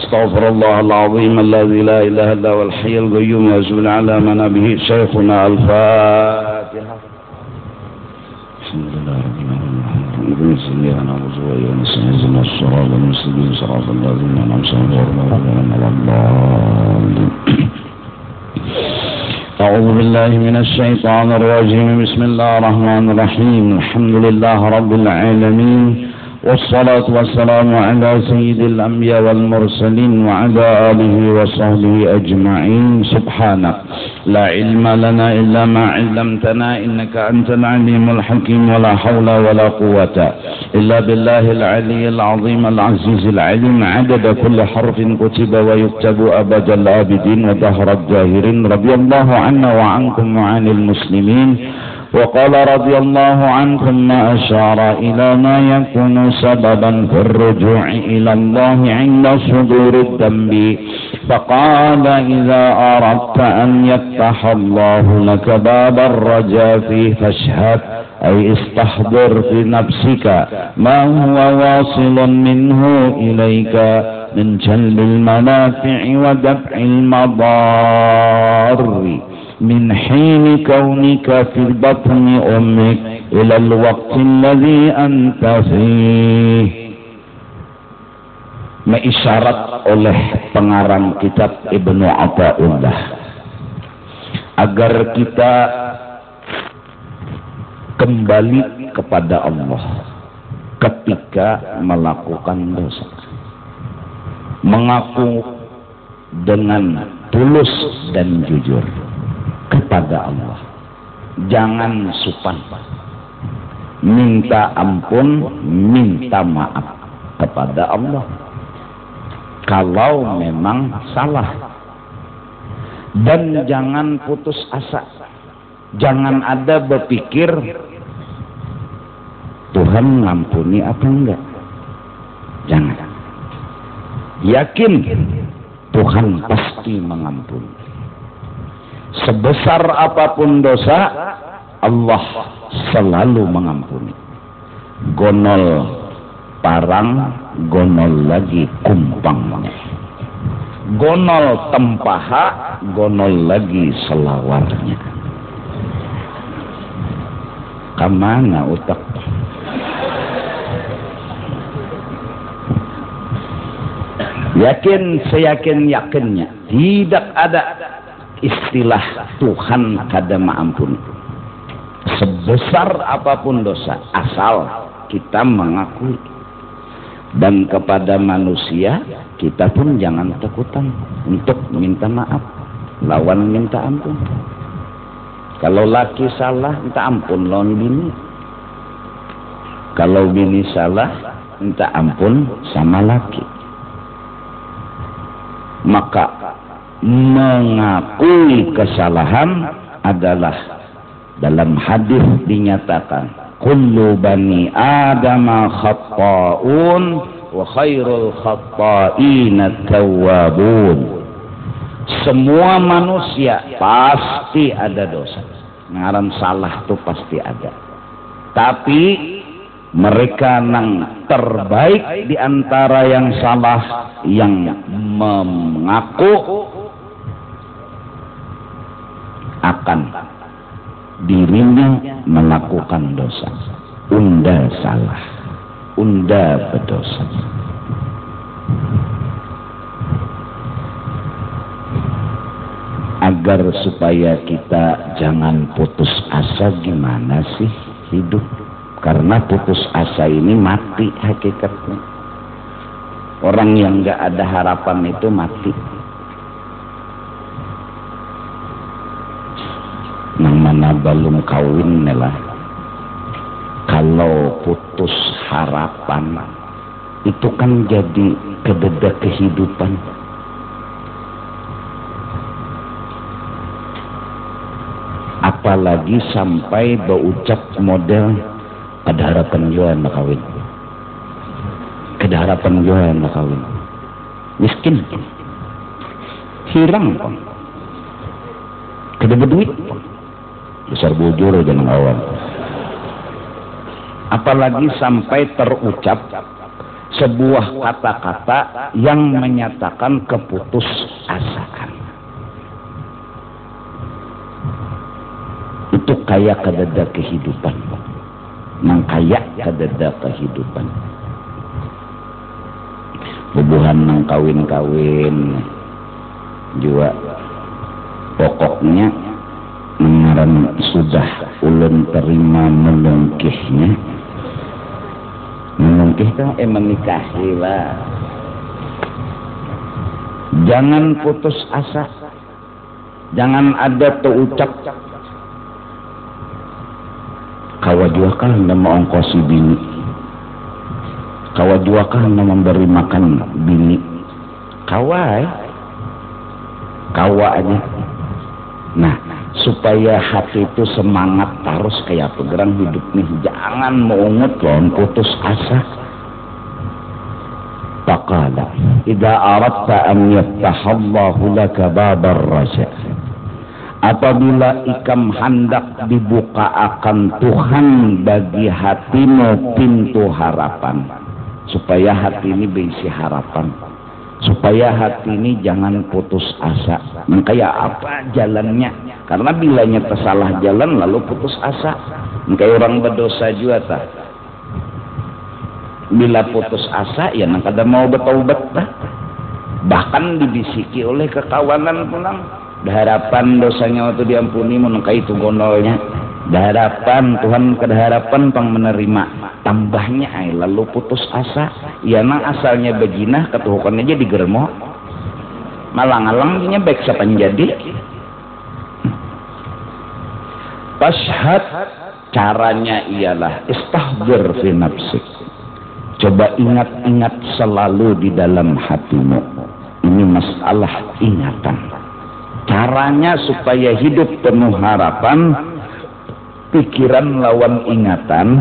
أستغفر الله العظيم الذي لا إله إلا هو الحي القيوم وأسأل على من به شيخنا الفاتحة. الحمد لله رب العالمين صلى الله عليه وسلم الصراط المستقيم صراط الذين أنعمت عليهم. أعوذ بالله من الشيطان الرجيم. بسم الله الرحمن الرحيم. الحمد لله رب العالمين والصلاة والسلام على سيد الأنبياء والمرسلين وعلى آله وصحبه أجمعين. سبحانك لا علم لنا إلا ما علمتنا إنك أنت العليم الحكيم ولا حول ولا قوة إلا بالله العلي العظيم العزيز العليم عدد كل حرف كتب ويكتب أبد الآبدين ودهر الداهرين. رضي الله عنا وعنكم وعن المسلمين. وقال رضي الله عنكم ما أشار إلى ما يكون سببا في الرجوع إلى الله عند صدور الذنب فقال إذا أردت أن يفتح الله لك باب الرجاء فيه فاشهد أي استحضر في نفسك ما هو واصل منه إليك من جلب المنافع ودفع المضار من حين كونك في بطن أمك إلى الوقت الذي أنت فيه. Mengisyarat oleh pengarang kitab Ibnu Athaillah agar kita kembali kepada Allah ketika melakukan dosa, mengaku dengan tulus dan jujur kepada Allah, jangan supan, minta ampun, minta maaf kepada Allah kalau memang salah, dan jangan putus asa. Jangan ada berpikir Tuhan ngampuni apa enggak, jangan. Yakin Tuhan pasti mengampuni. Sebesar apapun dosa, Allah selalu mengampuni. Gonol parang, gonol lagi kumpangnya. Gonol tempaha, gonol lagi selawarnya. Kemana utak? Yakin, seyakin-yakinnya tidak ada istilah Tuhan kada maampuni. Sebesar apapun dosa, asal kita mengakui. Dan kepada manusia kita pun jangan takutan untuk minta maaf, lawan minta ampun. Kalau laki salah minta ampun lawan bini, kalau bini salah minta ampun sama laki. Maka mengakui kesalahan adalah dalam hadis dinyatakan kullu bani adama khatta'un wa khairul khatta'ina tawwabun. Semua manusia pasti ada dosa, ngaran salah tuh pasti ada, tapi mereka yang terbaik di antara yang salah yang mengaku akan dirinya melakukan dosa. Unda salah, unda berdosa. Agar supaya kita jangan putus asa, gimana sih hidup? Karena putus asa ini mati hakikatnya. Orang yang gak ada harapan itu mati. Nang mana belum kawin lah, kalau putus harapan itu kan jadi kededa kehidupan. Apalagi sampai berucap model ada harapan juga nak kawin, ada harapan juga nak kawin, miskin, hirang, kada berduit, besar bujur jangan awal. Apalagi sampai terucap sebuah kata-kata yang menyatakan keputusasaan. Itu kaya kadada kehidupan, mangkaya kadada kehidupan. Bubuhan nang kawin-kawin juga pokoknya ngaran sudah ulun terima menungkihnya. Menungkih kan menikahi lah. Jangan putus asa, jangan ada terucap kawajuakah nama ongkosi bini, kawajuakah nama memberi makan bini, kawa aja. Nah, supaya hati itu semangat terus kayak pegerang hidup nih, jangan meungut loh putus asa. Faqala idza aradta an yaftahallahu laka babar raja, apabila ikam hendak dibuka akan Tuhan bagi hatimu pintu harapan, supaya hati ini berisi harapan, supaya hati ini jangan putus asa. Kayak apa jalannya? Karena bilanya tersalah jalan lalu putus asa. Kayak orang berdosa juga tak. Bila putus asa ya nak kada mau bertaubat tak. Bahkan dibisiki oleh kekawanan pulang. Harapan dosanya waktu diampuni menengkai itu gondolnya. Harapan Tuhan kedaharapan pang menerima tambahnya lalu putus asa. Ya nang asalnya bejinah ketuhukan aja digermo. Malang-alang nya baik siapa jadi. Tashhad caranya ialah istahdir fi nafsik. Coba ingat-ingat selalu di dalam hatimu. Ini masalah ingatan. Caranya supaya hidup penuh harapan, pikiran lawan ingatan,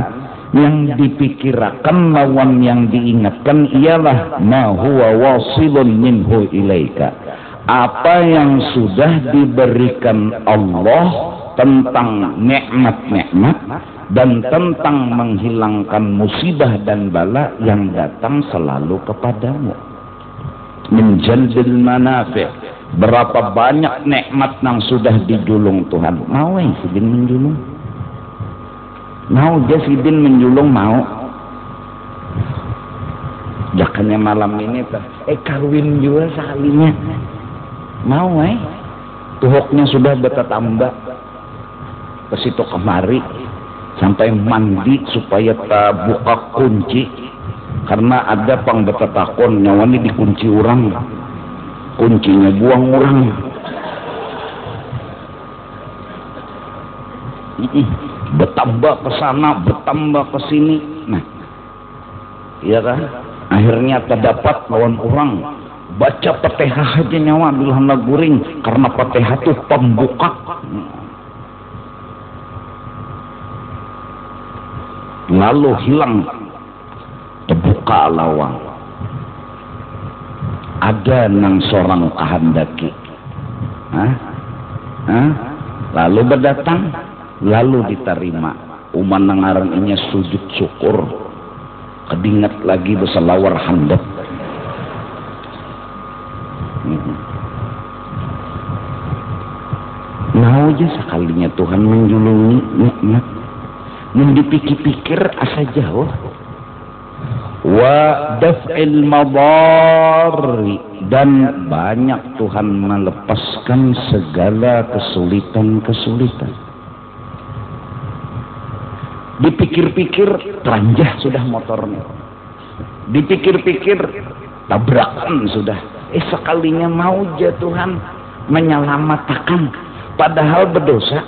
yang dipikirkan lawan yang diingatkan ialah ma huwa wasilun minhu ilaika. Apa yang sudah diberikan Allah tentang nikmat-nikmat dan tentang menghilangkan musibah dan bala yang datang selalu kepadamu. Menjalbil manafi', berapa banyak nikmat yang sudah dijulung Tuhan. Mau sidin menjulung? Mau dia sidin menjulung mau? Jakannya malam ini kawin juga salinya. Mau tuhuknya sudah bertambah ke situ kemari sampai mandi supaya tak buka kunci, karena ada pang bertetakon nyawa ini dikunci orang, kuncinya buang orang. Bertambah ke sana, bertambah ke sini. Nah, iya kan? Akhirnya terdapat lawan orang baca Fatihah aja nyawa bilang guring, karena Fatihah itu pembuka. Lalu hilang, terbuka lawang. Ada nang seorang kehendaki, lalu berdatang, lalu diterima. Uman nangaran inya sujud syukur, kedingat lagi berselawar handap. Mau aja sekalinya Tuhan menjulungi nikmat, mendipikir-pikir asa jauh. Wa daf'il madari, dan banyak Tuhan melepaskan segala kesulitan-kesulitan. Dipikir-pikir teranjah sudah motornya, dipikir-pikir tabrakan sudah. Sekalinya mau aja Tuhan menyelamatkan, padahal berdosa,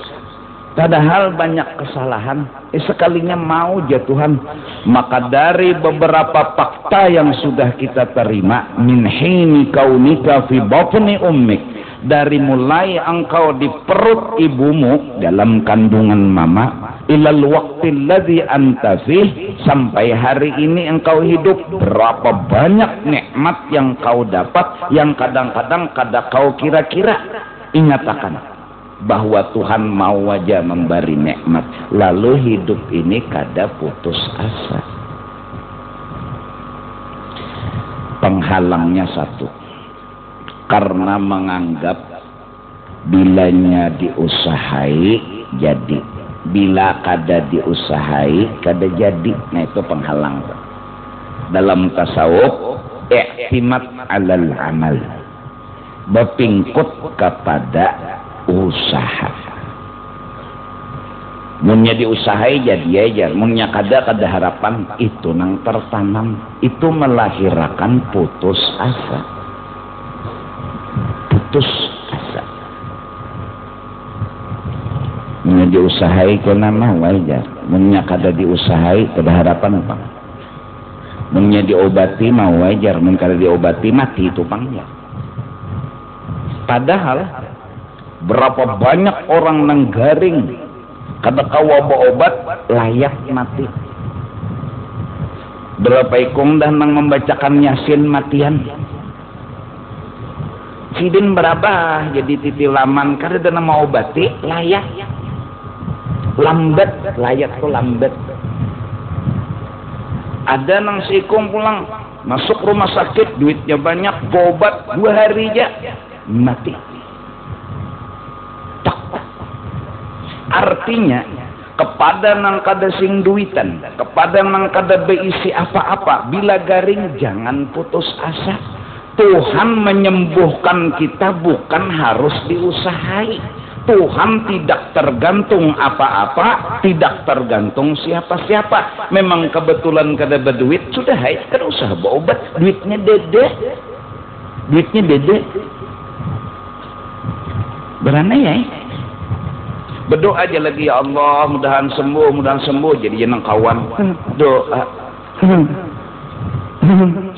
padahal banyak kesalahan. Sekalinya mau aja Tuhan. Maka dari beberapa fakta yang sudah kita terima, min hini kaunika fi batni ummik, dari mulai engkau di perut ibumu dalam kandungan mama, ilal waqtil ladzi anta fih, sampai hari ini engkau hidup, berapa banyak nikmat yang kau dapat yang kadang-kadang kada kau kira-kira. Ingat bahwa Tuhan mau aja memberi nikmat, lalu hidup ini kada putus asa. Penghalangnya satu, karena menganggap bilanya diusahai jadi, bila kada diusahai kada jadi. Nah itu penghalang. Dalam tasawuf i'timad alal amal, berpingkut kepada usaha. Munnya diusahai jadi aja, munnya kada harapan, itu nang tertanam, itu melahirkan putus asa. Putus asa. Munnya diusahai kena mah wajar, munnya kada diusahai kada harapan apa. Munnya diobati mah wajar, mun kada diobati mati itu pangnya. Padahal berapa banyak orang nang garing kada kawa obat layak mati. Berapa ikung dah nang membacakan Yasin matian. Sidin berapa jadi titi laman kada dah nama obati layak. Lambat layak tuh lambat. Ada nang sikung pulang masuk rumah sakit duitnya banyak, obat 2 hari aja mati. Artinya kepada nang kada sing duitan, kepada nang kada beisi apa-apa, bila garing jangan putus asa. Tuhan menyembuhkan kita bukan harus diusahai. Tuhan tidak tergantung apa-apa, tidak tergantung siapa-siapa. Memang kebetulan kada berduit, sudah hai kada usah berobat, duitnya dede. Duitnya dede. Berana ya? Berdoa aja lagi, ya Allah mudahan sembuh jadi jeneng kawan. Doa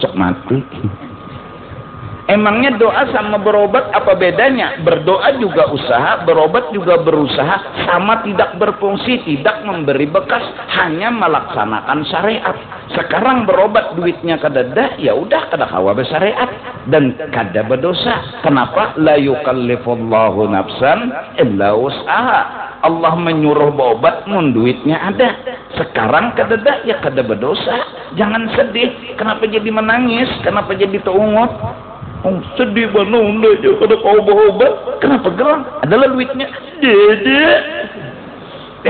sok mati. Emangnya doa sama berobat apa bedanya? Berdoa juga usaha, berobat juga berusaha, sama tidak berfungsi, tidak memberi bekas, hanya melaksanakan syariat. Sekarang berobat duitnya kada dah, ya udah kada kawa bersyariat dan kada berdosa. Kenapa? La yukallifullahu nafsan illa wus'aha. Allah menyuruh berobat mun duitnya ada. Sekarang kada dah, ya kada berdosa. Jangan sedih. Kenapa jadi menangis? Kenapa jadi terungut? Oh, sedih banget aja kada kau berobat. Kenapa gerang? Adalah duitnya dede.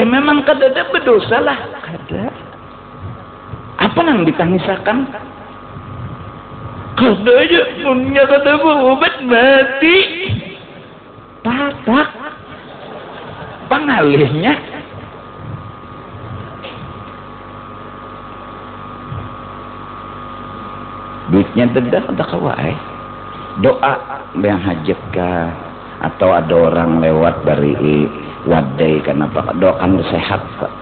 Memang kada ada berdosa lah. Kada. Apa yang ditangisakan? Kada aja punya kada berobat mati. Patak. Pengalihnya duitnya dedah ada kawai. Doa yang hajat kah atau ada orang lewat dari wadai kenapa doakan dah sehat Pak.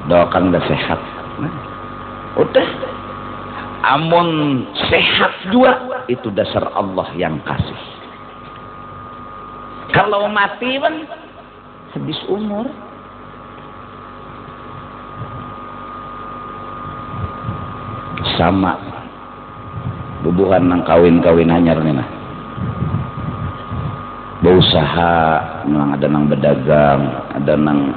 Doakan dah sehat. Udah amun sehat juga itu dasar Allah yang kasih. Kalau mati kan habis umur. Sama bubuhan nang kawin anyar nih nah. Berusaha memang ada nang berdagang, ada nang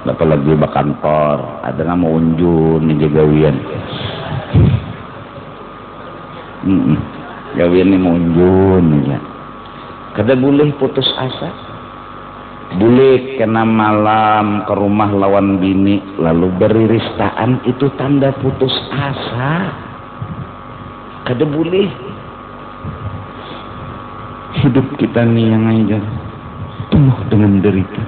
apa lagi bakantor, ada nang mau unjun nih gawian. Gawian nih mau unjun ya. Kada boleh putus asa. Boleh kena malam ke rumah lawan bini lalu beriristaan, itu tanda putus asa. Kada boleh. Hidup kita nih yang aja penuh dengan derita.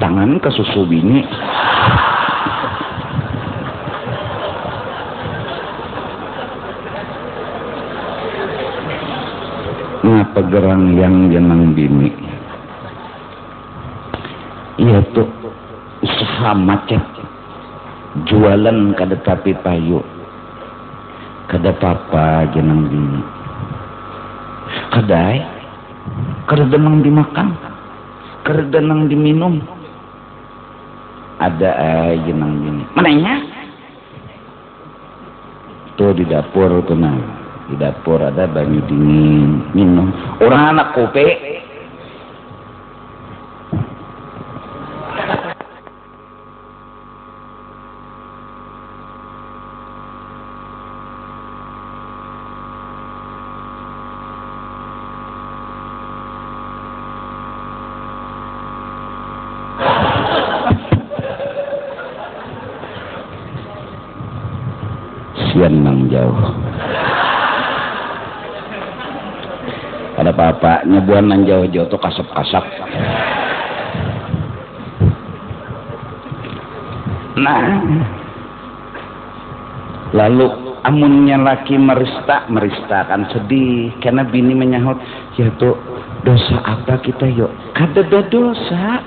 Tangan ke susu bini, ngapa gerang yang jenang bini. Iya tuh usaha macet, jualan kada tapi payu, kada apa jenang bini. Kadai, kada denang dimakan, kada denang diminum. Ada jenang bini. Mananya? Tuh di dapur tuh nah. Di dapur ada banyu dingin, minum. Orang anak kopi. sian nang jauh. Ada bapaknya buan nang jauh-jauh tuh kasap-kasap. Nah, lalu amunnya laki merista kan sedih karena bini menyahut, ya tuh dosa apa kita yuk? Kada dosa.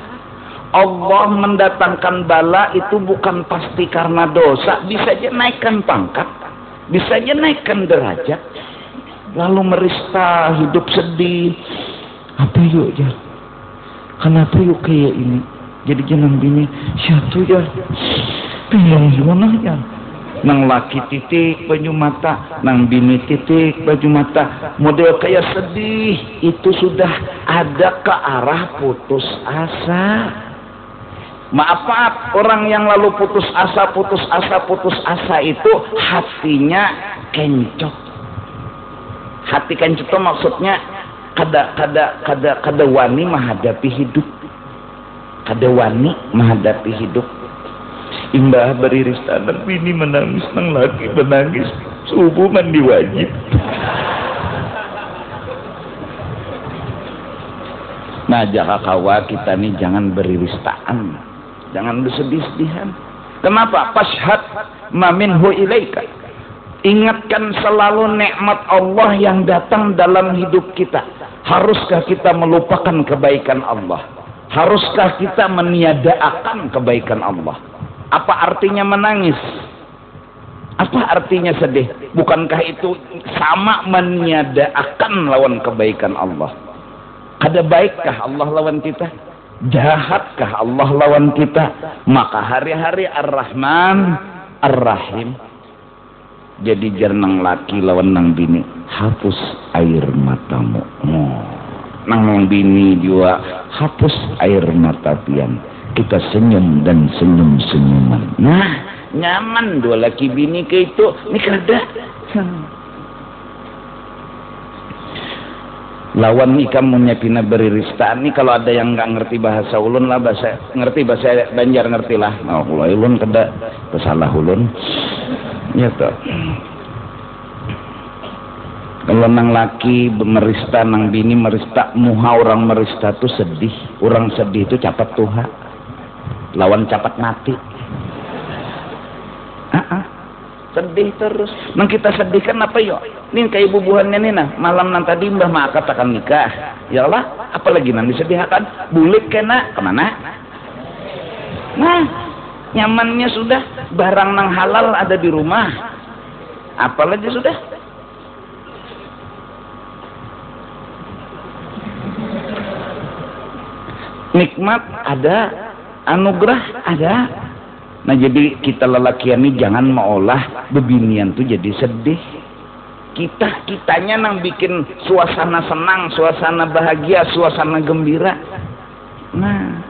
Allah mendatangkan bala itu bukan pasti karena dosa, bisa aja naikkan pangkat, bisa aja naikkan derajat. Lalu merista, hidup sedih, apa yuk ya? Kenapa yuk kayak ini? Jadi jangan bini, siatu ya, bingung gimana ya? Nang laki titik baju mata, nang bini titik baju mata, model kayak sedih, itu sudah ada ke arah putus asa. Maaf, orang yang lalu putus asa itu hatinya kencok. Hati kencok itu maksudnya kada wani menghadapi hidup. Kada wani menghadapi hidup. Imbah beriris tanah, bini menangis, nang laki menangis, subuh mandi wajib. Nah, jaka kawa kita nih jangan beriristaan, jangan bersedih-sedihan. Kenapa? Fashhad ma minhu ilaika. Ingatkan selalu nikmat Allah yang datang dalam hidup kita. Haruskah kita melupakan kebaikan Allah? Haruskah kita meniadakan kebaikan Allah? Apa artinya menangis? Apa artinya sedih? Bukankah itu sama meniadakan lawan kebaikan Allah? Kada baikkah Allah lawan kita? Jahatkah Allah lawan kita? Maka hari-hari Ar-Rahman Ar-Rahim. Jadi jernang laki lawan nang bini, hapus air matamu. Nang bini juga hapus air mata pian. Kita senyum dan senyum-senyuman. Nah, nyaman dua laki bini ke itu. Ini kada. Lawan nih kamu nyapina beriristaan nih, kalau ada yang nggak ngerti bahasa ulun lah, ngerti bahasa Banjar ngerti lah. Nah, ulun kada salah ulun. Ya toh. Kalau nang laki merista, nang bini merista, muha orang merista tuh sedih. Orang sedih itu capat tuha. Lawan capat mati. Sedih terus. Nang kita sedih kan apa yuk? Nih kayak bubuhannya nih nah. Malam nang tadi mbah mak katakan nikah. Ya Allah, apalagi nanti sedihkan. Bulik kena kemana? Nah, nyamannya sudah. Barang nang halal ada di rumah. Apalagi sudah. Nikmat ada, anugerah ada. Nah, jadi kita lelakian ini jangan meolah bebinian tuh jadi sedih. Kitanya nang bikin suasana senang, suasana bahagia, suasana gembira. Nah,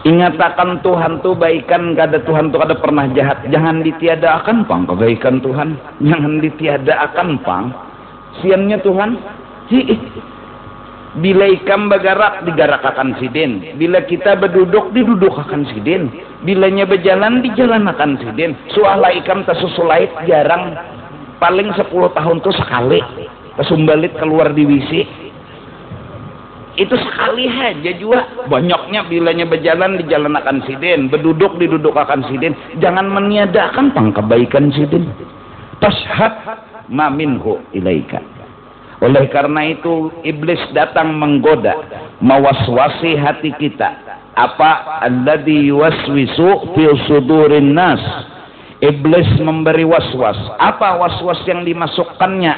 ingatakan Tuhan tuh baikan, kada Tuhan tuh kada pernah jahat. Jangan ditiadakan pang kebaikan Tuhan. Jangan ditiadakan pang siannya Tuhan. Bila ikam bergerak, digerakkan sidin. Bila kita berduduk, didudukkan sidin. Bilanya berjalan, dijalankan sidin. Suala ikam tasusulait jarang, paling 10 tahun tuh sekali. Kesumbalit keluar di WC. Itu sekali aja juga. Banyaknya bilanya berjalan, dijalankan sidin. Berduduk, didudukkan sidin. Jangan meniadakan pang kebaikan sidin. Tashhad ma minhu ilaika. Oleh karena itu iblis datang menggoda, mewaswasi hati kita. Apa? Alladzi yuwaswisu fi sudurin nas. Iblis memberi waswas. Apa waswas yang dimasukkannya?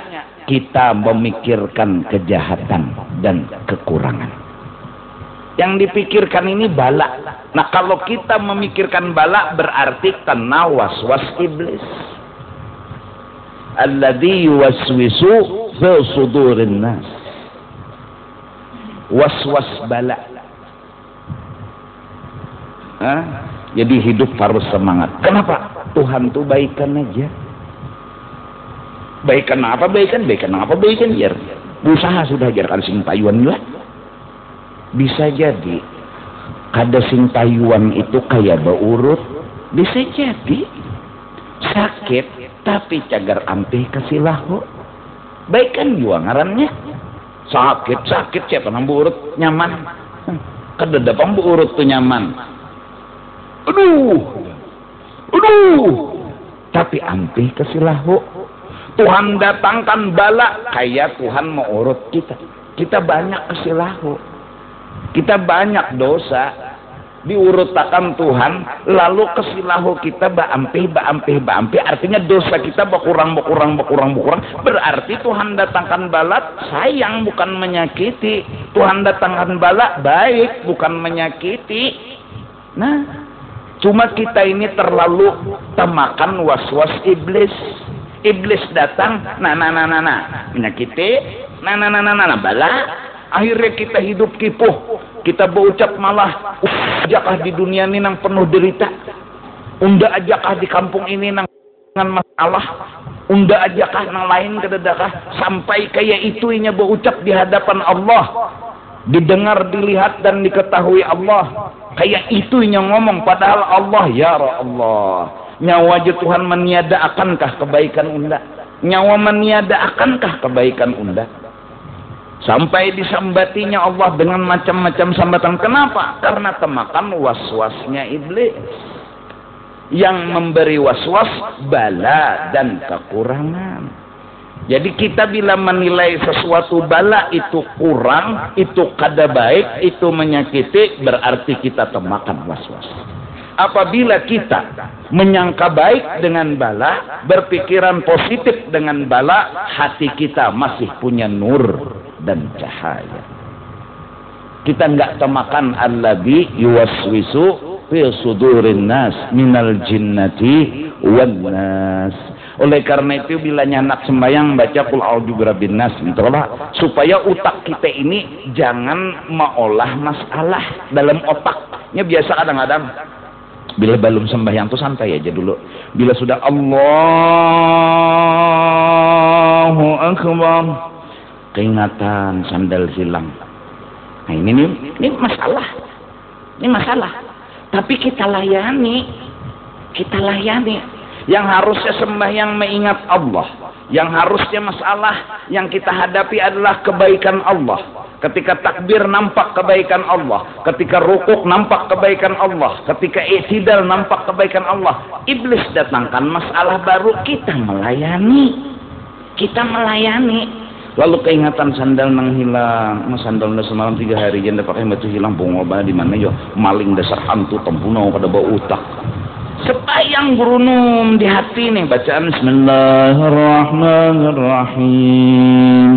Kita memikirkan kejahatan dan kekurangan. Yang dipikirkan ini bala. Nah, kalau kita memikirkan bala berarti kena waswas iblis. Alladzi yuwaswisu fi sudurin nas. Waswas bala. Jadi hidup harus semangat. Kenapa? Tuhan tuh baikan aja. Baikan apa? Baikan apa? Baikan jar. Usaha sudah jar kan sing payuan juga. Bisa jadi kada sing payuan itu kayak beurut. Bisa jadi sakit tapi cagar ampih kasih lahu. Baik kan jua ngarannya. Sakit siapa nang urut nyaman. Kededapang urut tuh nyaman. Aduh. Tapi ampih kasih lahu. Tuhan datangkan bala kayak Tuhan mau urut kita. Kita banyak kasih lahu. Kita banyak dosa diurutakan Tuhan, lalu kesilahu kita baampih, artinya dosa kita berkurang, berarti Tuhan datangkan bala sayang bukan menyakiti. Tuhan datangkan bala baik bukan menyakiti. Nah, cuma kita ini terlalu temakan was-was iblis. Iblis datang, menyakiti, bala. Akhirnya kita hidup kipuh, kita berucap malah, ajakah di dunia ini nang penuh derita, unda ajakah di kampung ini nang dengan masalah, unda ajakah nang lain kededakah, sampai kayak itu inya berucap di hadapan Allah, didengar, dilihat dan diketahui Allah, kayak itu inya ngomong, padahal Allah, ya Allah, nyawa Tuhan meniadaakankah kebaikan unda, nyawa meniadaakankah kebaikan unda. Sampai disambatinya Allah dengan macam-macam sambatan. Kenapa? Karena temakan was-wasnya iblis. Yang memberi was-was bala dan kekurangan. Jadi kita bila menilai sesuatu bala itu kurang, itu kada baik, itu menyakiti, berarti kita temakan was-was. Apabila kita menyangka baik dengan bala, berpikiran positif dengan bala, hati kita masih punya nur dan cahaya. Kita enggak temakan alladzi yuwaswisu fi sudurin nas minal jinnati wan nas. Oleh karena itu bila nyanak sembahyang baca qul a'udzu birabbin nas, itulah supaya otak kita ini jangan mengolah masalah dalam otaknya. Biasa kadang-kadang bila belum sembahyang tuh santai aja dulu. Bila sudah Allahu akbar, keingatan sandal silang. Nah ini masalah. Ini masalah. Tapi kita layani. Yang harusnya sembahyang mengingat Allah. Yang harusnya masalah yang kita hadapi adalah kebaikan Allah. Ketika takbir nampak kebaikan Allah. Ketika rukuk nampak kebaikan Allah. Ketika i'tidal nampak kebaikan Allah. Iblis datangkan masalah baru, kita melayani. Lalu keingatan sandal nang hilang, sandal dah semalam 3 hari janda pakai batu hilang, bungoba di mana yo, maling dasar hantu tempuno pada bau utak. Sepayang berunum di hati nih bacaan Bismillahirrahmanirrahim.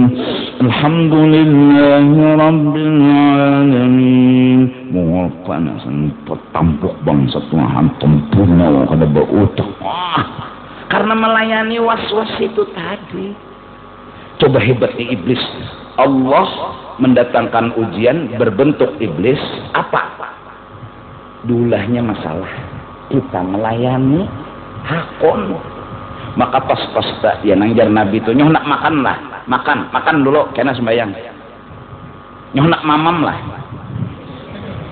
Alhamdulillahirabbil alamin. Mau panasan tampuk bangsa Tuhan tempuno pada bau utak. Karena melayani was-was itu tadi. Coba hebatnya iblis. Allah mendatangkan ujian berbentuk iblis. Apa? Dulahnya masalah. Kita melayani hakon. Maka pas-pas ya nangjar Nabi itu nyoh nak makan lah. Makan dulu kena sembahyang. Nyoh nak mamam lah.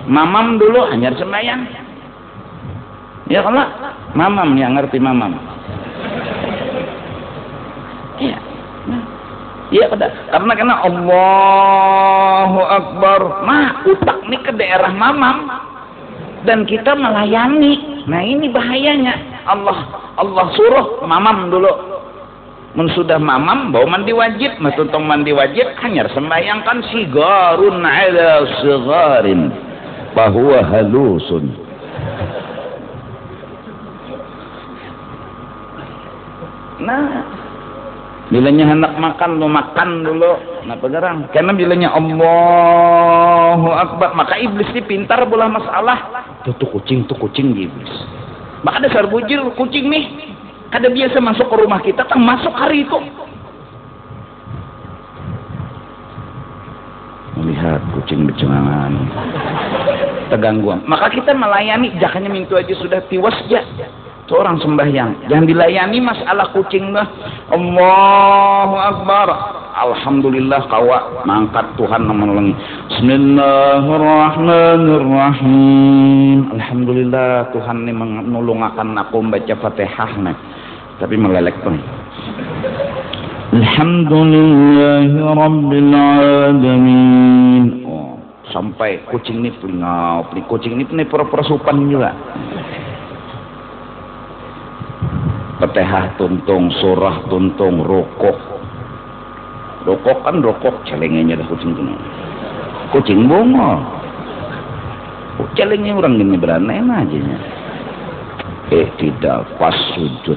Mamam dulu hanya sembahyang. Ya kalau mamam yang ngerti mamam. Iya. Iya karena Allahu Akbar. Utak nih ke daerah mamam dan kita melayani. Nah ini bahayanya. Allah suruh mamam dulu. Sudah mamam bawa mandi wajib, tuntung mandi wajib hanya sembahyangkan sigarun ala sigarin fahuwa halusun. Nah bilanya hendak makan, lu makan dulu. Kenapa garang? Karena bilanya Allahu Akbar, maka iblis ini pintar bola masalah. Tuh kucing iblis. Maka ada sarbujil kucing nih. Kada biasa masuk ke rumah kita, masuk hari itu. Melihat kucing becengangan. Tergangguan. Maka kita melayani, jangannya mintu aja sudah tiwas ya. Seorang sembahyang yang dilayani masalah kucing lah. Allahu Akbar, alhamdulillah kawa mangkat Tuhan menolongi. Bismillahirrahmanirrahim. Alhamdulillah Tuhan ini menulungakan aku membaca Fatihah nih. Tapi melelek tuh. Alhamdulillahirabbil alamin. Oh, sampai kucing ini pelingau, kucing ini pura-pura supan juga. Fatihah tuntung, surah tuntung, rukuk. Rukuk kan rukuk celengnya dah kucing itu. Kucing bongol. Celengnya orang gini berani aja nya. Tidak pas sujud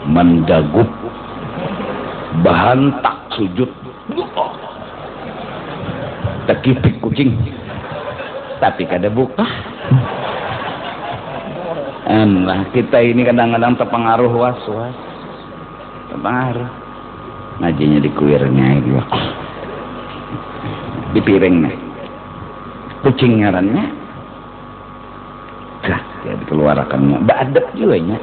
mendagup bahan tak sujud tekipik kucing tapi kada buka. Nah kita ini kadang-kadang terpengaruh was-was, terpengaruh ngajinya di kuirnya itu di piring nih kucing ngarannya dah ya dikeluarkannya badep juga nya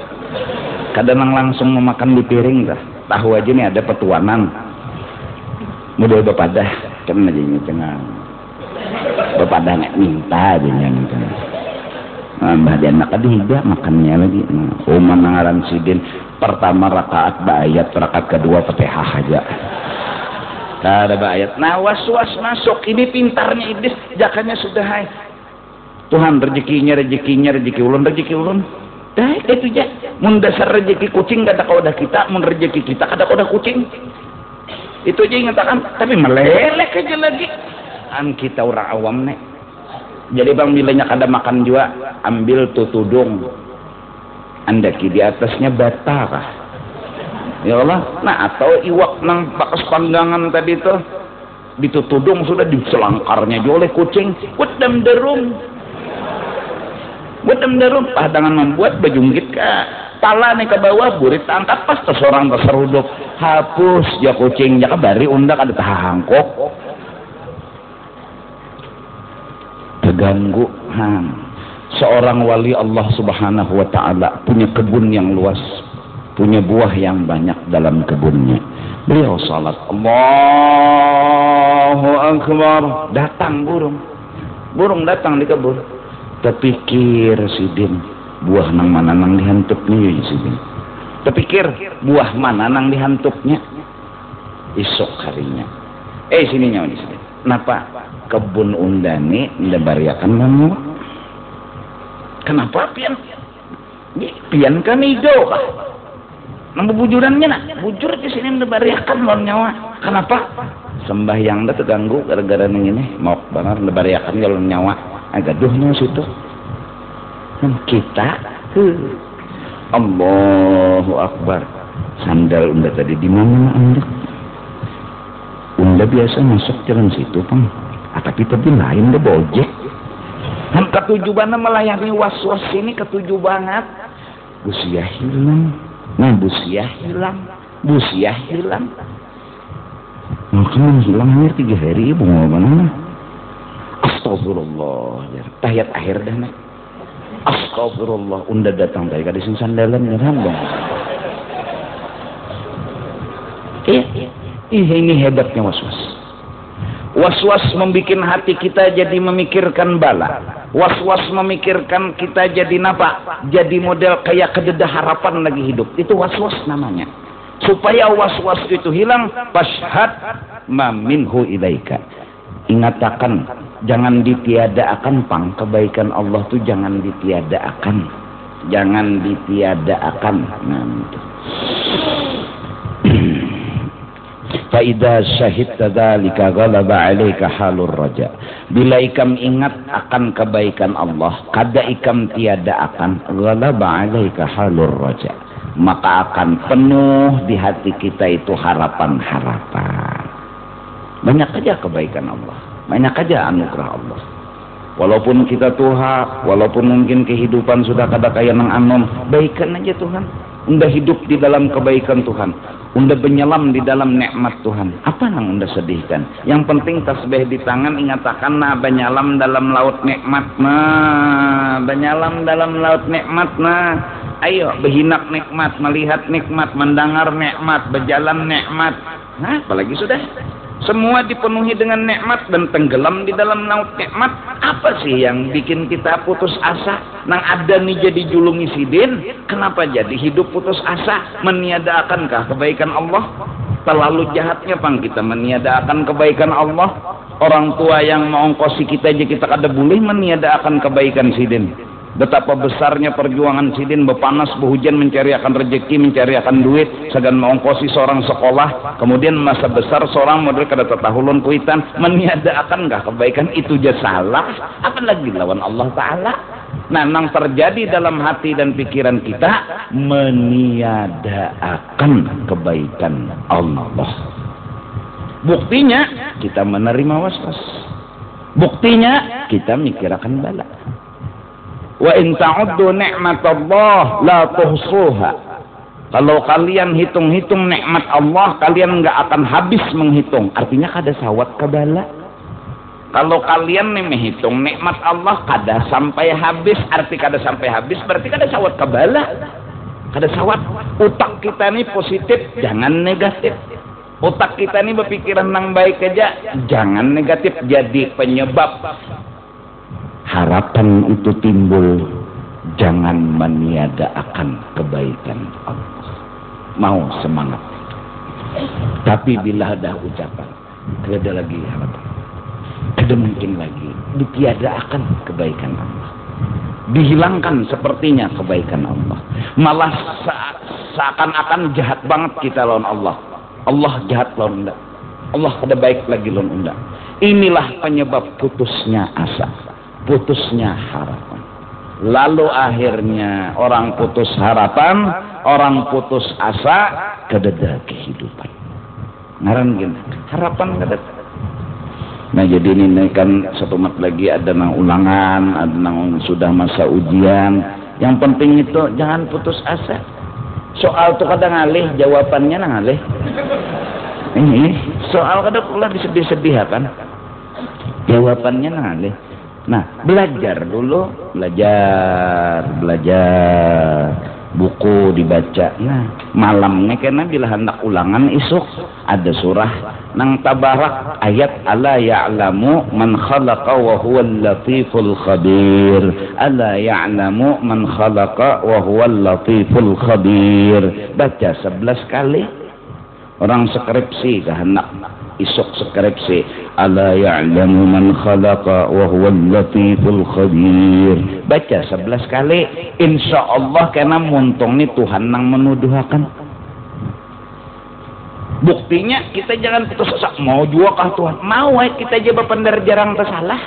kadang langsung memakan di piring dah tahu aja nih ada petuanan model bepadah kan aja nya cengang bepadah nggak minta aja nya gitu. Mbah dia nak tidak makannya lagi umman ngaran sidin pertama rakaat bayat rakaat kedua Fatihah aja. Ada ayat. Nah was-was masuk ini pintarnya iblis jakanya sudah hai. Tuhan rezekinya rezeki ulun dah itu aja mun dasar rezeki kucing kada kaudah kita mun rezeki kita kada kaudah kucing itu aja ingatakan tapi melelek aja lagi an kita orang awam nek jadi bang bilanya kada makan juga ambil tutudung anda di atasnya bata kah ya Allah. Nah atau iwak nang pakas panggangan tadi tuh ditutudung sudah diselangkarnya oleh kucing wedam derum padangan membuat bejunggit ke pala nih ke bawah burit angkat pas seorang terserudup hapus ya kucing ya bari undak ada tahangkok terganggu. Seorang wali Allah subhanahu wa ta'ala punya kebun yang luas, punya buah yang banyak dalam kebunnya. Beliau salat Allahu Akbar, datang burung datang di kebun terpikir sidin buah nang mana nang dihantupnya sidin terpikir buah mana nang dihantupnya esok harinya sini nyawa di sini kenapa kebun undani ndabariakan mamu kenapa pian kan hijau kah nang bujurannya nak bujur di sini ndabariakan lon nyawa kenapa sembahyang dah terganggu gara-gara ini mau banget ndabariakan lon nyawa gaduhnya situ kita Allahu Akbar sandal unda tadi di mana unda biasa masuk jalan situ pang tapi lain deh bojek kan ketujuan melayani was-was ini ketujuh banget busiah hilang makanya hilangnya 3 hari ibu mau mana astagfirullah tahiyat akhir dah nak astagfirullah unda datang dari kadis sandalan nyerang bang ini hebatnya was-was membikin hati kita jadi memikirkan bala was-was memikirkan kita jadi napa jadi model kayak kededah harapan lagi hidup itu was-was namanya supaya was-was itu hilang fashhad ma minhu ilaika ingatakan jangan ditiadakan pang kebaikan Allah tuh jangan ditiadakan nah itu fa idza syahidta dzalika ghalaba 'alaika halur raja bila ikam ingat akan kebaikan Allah kada ikam tiada akan ghalaba 'alaika halur raja maka akan penuh di hati kita itu harapan-harapan banyak aja kebaikan Allah banyak aja anugerah Allah walaupun kita tuha walaupun mungkin kehidupan sudah kada kaya nang anom baikan aja Tuhan unda hidup di dalam kebaikan Tuhan unda menyelam di dalam nikmat Tuhan apa nang unda sedihkan yang penting tasbih di tangan ingatakan banyalam dalam laut nikmat banyalam dalam laut nikmat ayo berhinak nikmat melihat nikmat mendengar nikmat berjalan nikmat apalagi sudah Semua dipenuhi dengan nikmat dan tenggelam di dalam laut nikmat. Apa sih yang bikin kita putus asa? Nang ada nih jadi julungi sidin, kenapa jadi hidup putus asa? Meniadaakankah kebaikan Allah? Terlalu jahatnya pang kita meniadakan kebaikan Allah. Orang tua yang mengongkosi kita aja kita kada boleh meniadakan kebaikan sidin. Betapa besarnya perjuangan sidin bepanas behujan mencari akan rezeki, mencari akan duit, segan mengongkosi seorang sekolah, kemudian masa besar seorang model kada tatahulun kuitan, meniadakan nggak kebaikan itu aja salah, apalagi lawan Allah Ta'ala. Nah, yang terjadi dalam hati dan pikiran kita meniadakan kebaikan Allah. Buktinya kita menerima waswas. Buktinya kita mikirakan bala. Wa in ta'uddu ni'matallah la tuhsuha. Kalau kalian hitung-hitung nikmat Allah, kalian enggak akan habis menghitung. Artinya kada sawat ke bala. Kalau kalian nih menghitung nikmat Allah kada sampai habis, arti kada sampai habis berarti kada sawat ke bala. Kada sawat. Utak kita nih positif, jangan negatif. Otak kita nih berpikiran nang baik aja, jangan negatif. Jadi penyebab harapan itu timbul, jangan meniadakan kebaikan Allah. Mau semangat, tapi bila ada ucapan ada lagi harapan, ada mungkin lagi ditiadakan kebaikan Allah, dihilangkan sepertinya kebaikan Allah, malah seakan-akan jahat banget kita lawan Allah. Allah jahat lawan unda, Allah ada baik lagi lawan unda. Inilah penyebab putusnya asa, putusnya harapan. Lalu akhirnya orang putus harapan, orang putus asa, kededa kehidupan. Ngaran gini, harapan kededa. Nah jadi ini kan satu mat lagi ada nang ulangan, ada nang sudah masa ujian. Yang penting itu jangan putus asa. Soal tuh kadang ngalih, jawabannya nang ngalih. Ini soal kadang pula disedih-sedih kan? Jawabannya nang ngalih. Nah, belajar dulu, belajar, buku dibaca. Nah, malamnya kena bila hendak ulangan isuk ada surah nang tabarak ayat ala ya'lamu man khalaqa wa huwal latiful khabir. Ala ya'lamu man khalaqa wa huwal latiful khabir. Baca 11 kali. Orang skripsi hendak isuk skripsi ala ya'lamu man khalaqa wa huwal latiful khabir. Baca 11 kali, insyaallah kena muntung nih Tuhan nang menuduhakan. Buktinya kita jangan putus asa. Mau juga kah Tuhan? Mau kita aja bapandar jarang tersalah.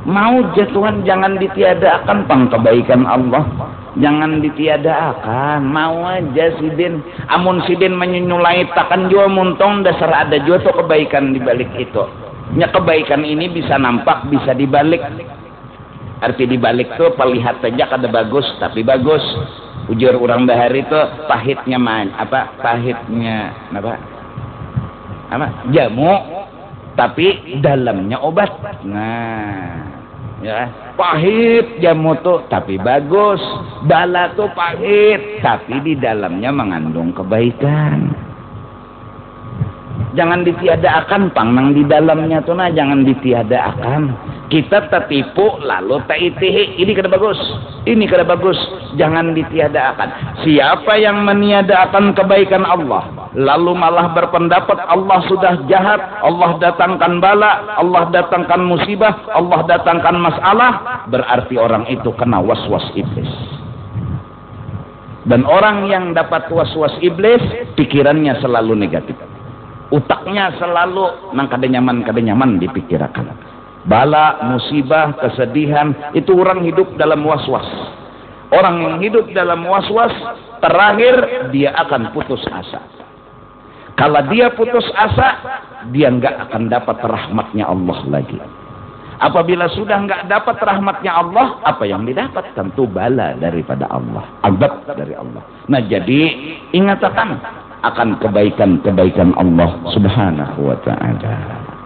Mau aja Tuhan jangan ditiadakan pang kebaikan Allah. Jangan ditiadakan, mau aja sidin. Amun sidin menyulai takkan jua muntong dasar ada jua tuh kebaikan di balik itu. Nya kebaikan ini bisa nampak, bisa dibalik. Arti dibalik tuh pelihat saja kada bagus, tapi bagus. Ujur orang bahari itu pahitnya pahitnya jamu, tapi dalamnya obat. Nah. Ya, pahit jamu tuh tapi bagus, bala tuh pahit tapi di dalamnya mengandung kebaikan. Jangan ditiadakan pang nang di dalamnya tuh nah jangan ditiadakan. Kita tertipu lalu taitihi, ini kada bagus, ini kada bagus, jangan ditiadakan. Siapa yang meniadakan kebaikan Allah lalu malah berpendapat Allah sudah jahat, Allah datangkan bala, Allah datangkan musibah, Allah datangkan masalah, berarti orang itu kena waswas iblis. Dan orang yang dapat waswas iblis pikirannya selalu negatif, utaknya selalu nang kada nyaman dipikirkan. Bala, musibah, kesedihan, itu orang hidup dalam waswas. Orang yang hidup dalam waswas, terakhir dia akan putus asa. Kalau dia putus asa, dia nggak akan dapat rahmatnya Allah lagi. Apabila sudah nggak dapat rahmatnya Allah, apa yang didapat? Tentu bala daripada Allah, azab dari Allah. Nah jadi ingatkan akan kebaikan-kebaikan Allah Subhanahu wa Ta'ala.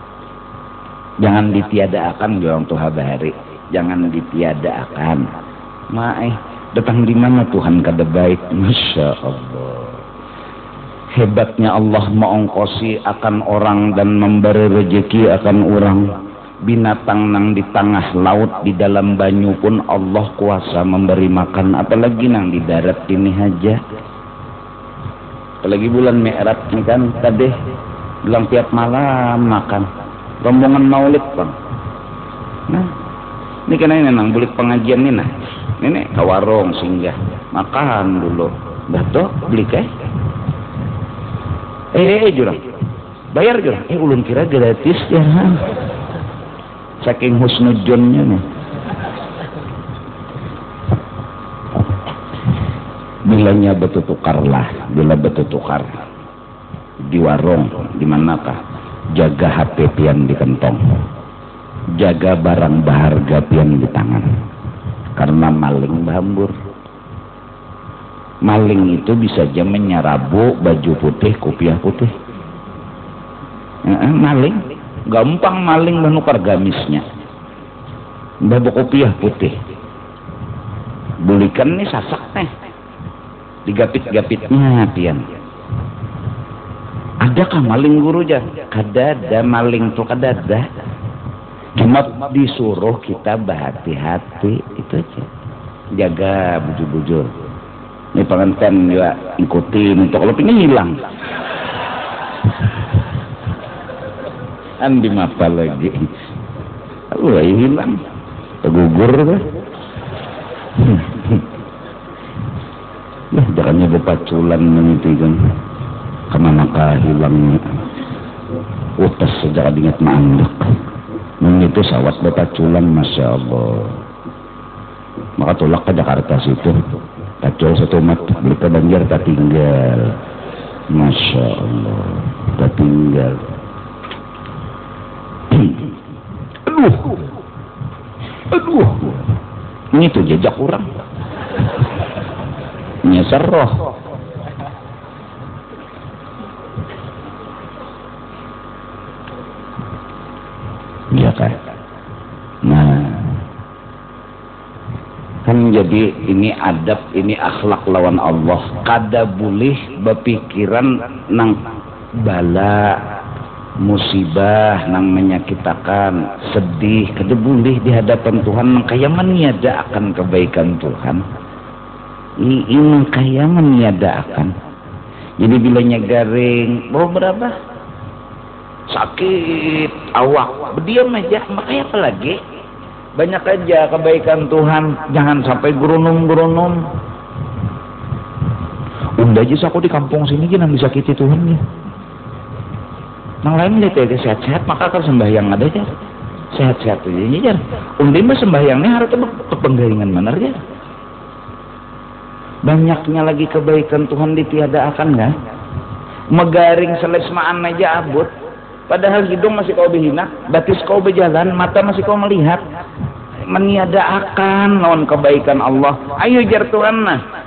Jangan ditiadakan orang tuh habari, jangan ditiadakan. Datang di mana Tuhan kada baik, masya Allah. Hebatnya Allah mengongkosi akan orang dan memberi rezeki akan orang. Binatang nang di tengah laut di dalam banyu pun Allah kuasa memberi makan, apalagi nang di darat ini aja. Apalagi bulan Mi'raj ini kan tadi bilang tiap malam makan. Rombongan maulid bang. Nah, ini kan ini nang bulik pengajian ini nah. Ini ke warung singgah makan dulu. Dah tuh beli keh. Jurang. Bayar jurang. Ulun kira gratis ya. Saking husnudjonnya nih. Bilanya betul tukarlah, bila betul tukar di warung, di manakah? Jaga HP pian di kantong, jaga barang berharga pian di tangan, karena maling bahambur. Maling itu bisa aja menyerabu baju putih, kopiah putih. Maling. Gampang maling menukar gamisnya. Bawa kopiah putih. Bulikan nih sasak nih. Digapit-gapitnya pian. Adakah maling guru jar? Kadada maling tuh kadada. Cuma disuruh kita berhati-hati itu aja. Jaga bujur-bujur. Ini pengantin juga ikutin untuk kalau ini hilang. Andi apa lagi? Lu hilang, tergugur kan? Lah jangannya bepaculan menitikan kemanakah hilangnya? Utas sejak ingat mandek. Mengitu sawat bepaculan, masya Allah. Maka tolak ke Jakarta situ. Pacul satu mat beli ke Banjar tak tinggal. Masya Allah, tak tinggal. Aduh, ini tuh jejak orang. Nyasar roh. Iya kan? Nah, kan jadi ini adab, ini akhlak lawan Allah. Kada boleh berpikiran nang bala musibah nang menyakitakan, sedih, kada boleh di hadapan Tuhan. Kaya meniada akan kebaikan Tuhan. Ini kaya meniada akan. Jadi bilanya garing, berapa? Sakit, awak, berdiam aja. Makanya apa lagi? Banyak aja kebaikan Tuhan. Jangan sampai gerunum. Udah aja aku di kampung sini jangan disakiti Tuhan ya. Nang lain lihat ya sehat-sehat maka akan sembahyang ada aja sehat-sehat aja jar. Undi mah sembahyangnya harus penggaringan bener ya. Banyaknya lagi kebaikan Tuhan ditiadakan kan? Megaring selesmaan aja abut. Padahal hidung masih kau berhina, batis kau berjalan, mata masih kau melihat. Meniadakan lawan kebaikan Allah. Ayo jar Tuhan nah.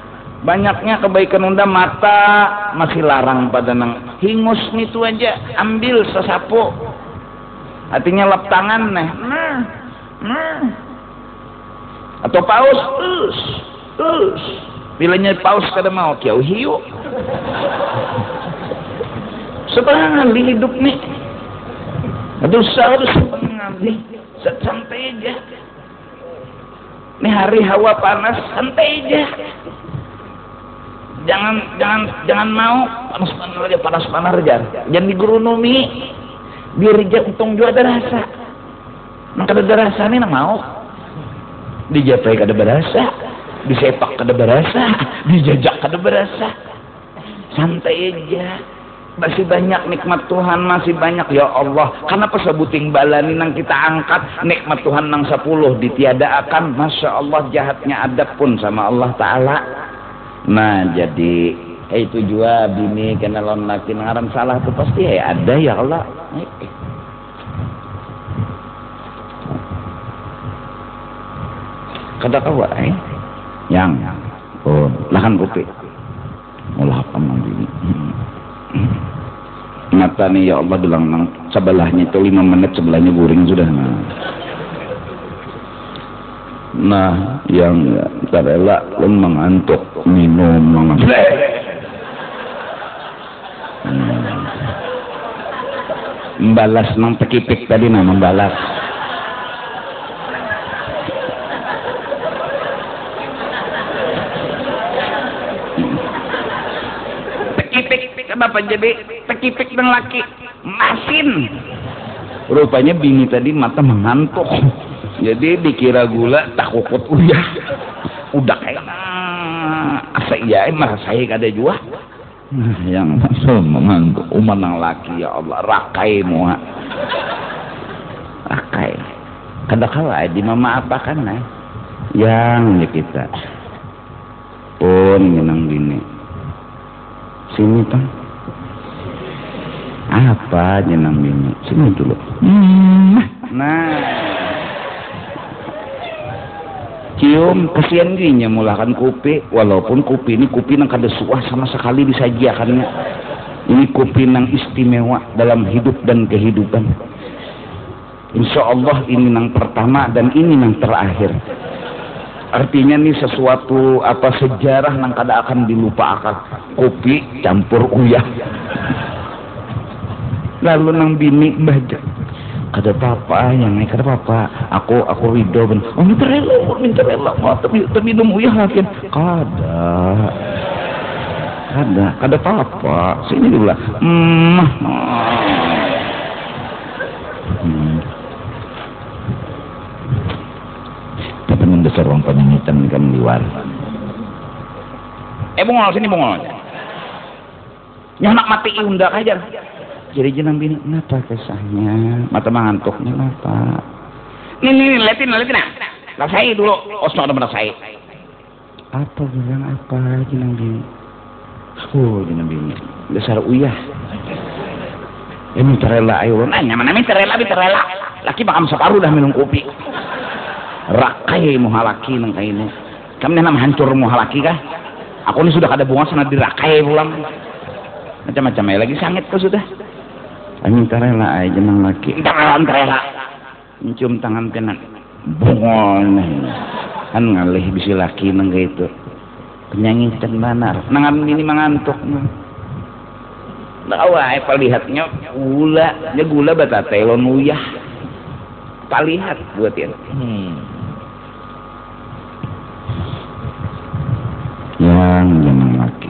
Banyaknya kebaikan unda mata masih larang pada nang hingus nitu aja ambil sesapu artinya lap tangan nah atau paus bilanya paus kada mau kiau hiu sebenarnya hidup nih harus sebenarnya santai aja nih hari hawa panas santai aja. Jangan mau panas aja. Jangan digurunumi. Biar rijak untung juga ada rasa. Nang kada ada rasa nih nang mau. Dijapai kada berasa, disepak kada berasa, dijajak kada berasa. Santai aja. Masih banyak nikmat Tuhan, masih banyak ya Allah. Kenapa sebuting balani nang kita angkat nikmat Tuhan nang 10 ditiadakan. Masya Allah jahatnya adab pun sama Allah Ta'ala. Nah jadi itu juga bini kena lawan laki ngaran salah tuh pasti ada ya Allah. Kada kawa yang lahan putih olah apa bini mata nih ya Allah bilang nang sebelahnya itu 5 menit sebelahnya guring sudah. Nah yang terelak lu mengantuk minum mengantuk Membalas nang tekipik tadi mah membalas. Tekipik bapak jadi tekipik dan laki masin. Rupanya bini tadi mata mengantuk. Jadi dikira gula tak kukut uyah. Udah kayak asa iya mah saya kada jua. Yang masuk mengantuk umanang laki ya Allah rakai muha. Rakai. Kada kala di mama apa kan yang ya kita pun minang bini. Sini Pak. Apa jenang bini? Sini dulu. Nah. Cium kesian ginya mulakan kopi, walaupun kopi ini kopi nang kada suah sama sekali disajiakannya. Ini kopi nang istimewa dalam hidup dan kehidupan. Insya Allah ini nang pertama dan ini nang terakhir. Artinya nih sesuatu apa sejarah nang kada akan dilupakan. Kopi campur uyah. Lalu nang bini baca. Kada apa-apa yang naik kada apa-apa. Aku ridho ben. Oh minta rela. Mau minum uyah lagi. Kada apa-apa. Sini dulu lah. Tapi mendasar orang penyanyitan kan luar. Bungol sini bungol. Nyanak mati iundak aja. Jadi jenang bini, kenapa kesahnya? Mata mengantuknya kenapa? Nih, liatin nah. Rasai dulu, osno ada merasai. Apa bilang apa jenang bini? Jenang bini, dasar uyah. Ini terela ayo, nyaman terela. Laki bakal separuh dah minum kopi. Rakai muhalaki nang kaini. Kamu nama hancur muhalaki kah? Aku ini sudah kada bunga sana dirakai pulang. Macam-macam ya lagi sangit kau sudah. Angin terela aja nang laki. Terela. Mencium tangan kanan. Bongol. Kan ngalih bisi laki nang gitu. Penyanyi dan banar. Nangan ini mengantuk. Bawa palihatnya gula batate lon uyah. Palihat buatin. Yang nang laki.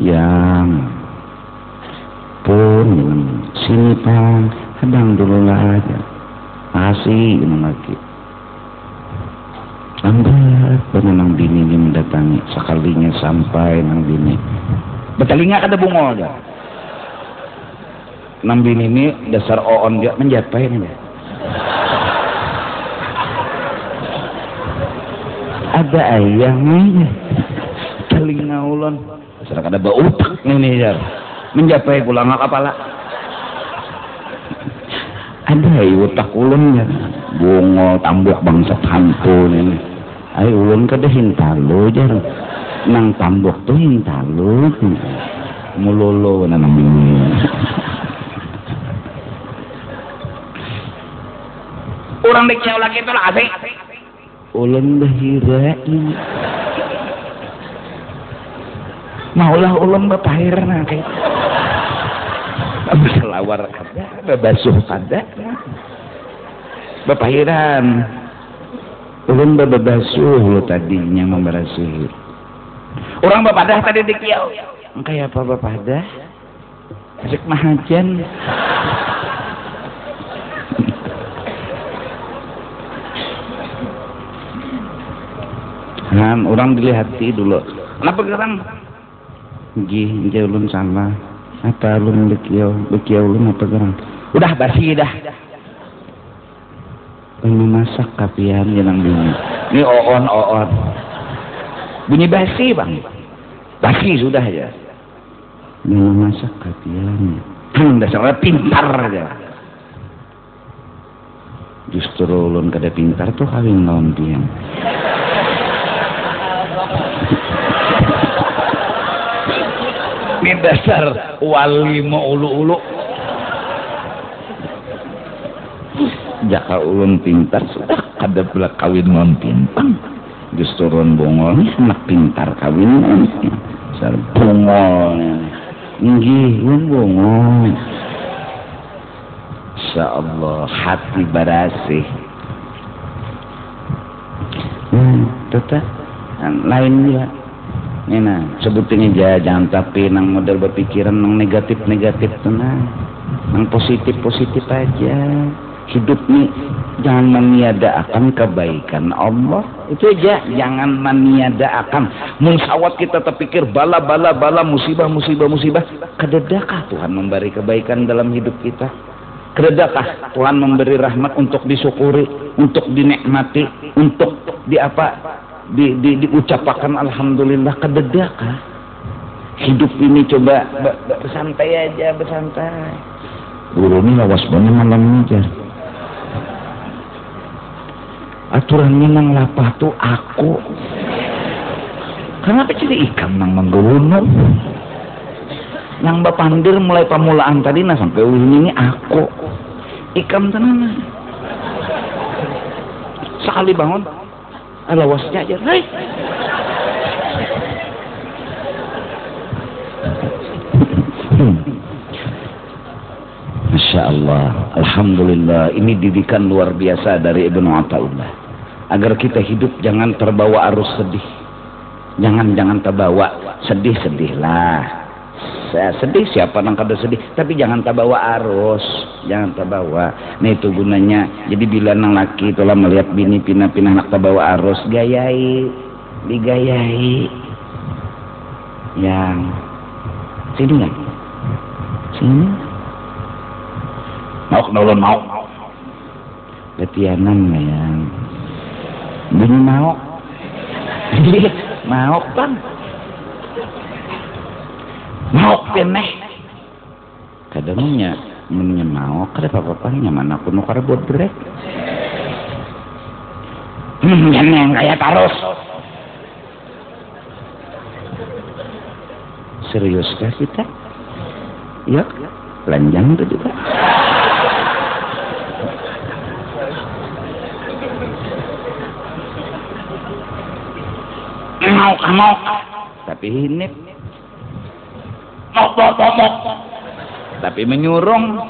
Yang pun sini Pak, hadang dulu lah aja. Masih yang lagi. Lambat penenang bini ini mendatangi. Sekalinya sampai nang bini. Betalinga kada bungol dia. Nang bini ini dasar oon dia menjapai nih. Ada ayamnya. Telinga ulon. Dasar kada bautak nih ya. Menjapai pulang kepala. Ada utak ulunnya. Bungo tambuk bangsa hantu ini. Ay ulun kada hintalo jar. Nang tambuk tuh hintalo. Mulolo na namin. Orang diknya lagi itu lah asing. Ulun bahira ini. Maulah ulun bapahir na kayak. Selawar kada, babasuh kada. Bapahiran. Ulun babasuh lo tadinya memberasihi. Orang bapadah tadi dikiau. Kayak apa bapadah? Asik mahajan. Orang dilihati dulu. Kenapa gerang? Gih, ulun salah. Apa ulun bekiau ulun apa gerang? Udah basi dah. Memasak kapian jenang bini. Ini oon. Bunyi basi bang. Basi sudah ya. Memasak kapian. Dasarnya pintar aja. Justru ulun kada pintar tuh kawin lawan pian. Ini dasar wali mau ulu-ulu. Jaka ulun pintar sudah kada pula kawin non pintang. Justru ulun bongol anak pintar kawin dasar bongol. Nggih ulun bongol. Masya Allah, hati barasih. Tetap lain juga. Nah, sebutin aja, jangan tapi nang model berpikiran nang negatif tenang, nang positif aja. Hidup nih jangan meniadakan kebaikan Allah, itu aja, jangan meniadakan. Munsawat kita terpikir bala musibah, kededakah Tuhan memberi kebaikan dalam hidup kita? Kededakah Tuhan memberi rahmat untuk disyukuri, untuk dinikmati, untuk diucapkan alhamdulillah? Kededakah? Hidup ini coba bersantai aja, bersantai. Guru ini lawas banget malam aja. Aturannya nang lapah tuh aku. Kenapa jadi ikan nang menggelunung? Nang bapandir mulai pamulaan tadi nah sampai ini aku. Ikan tenan. Sekali bangun, alawasnya aja. Hai. Masya Allah, alhamdulillah, ini didikan luar biasa dari Ibnu Athaillah. Agar kita hidup jangan terbawa arus sedih, jangan terbawa sedih-sedihlah. Saya sedih, siapa nang kada sedih, tapi jangan terbawa arus, jangan terbawa. Nah itu gunanya. Jadi bila nang laki itulah melihat bini pinah-pinah nak terbawa arus, digayai. Yang sini kan, sini. Mau latihanan yang bini mau kan mau peneh kadangnya mennya mau kada apa-apanya mana aku nukar buat brek yang kayak terus serius kah kita ya lanjang itu juga. Mau tapi hinip mok tapi menyurung.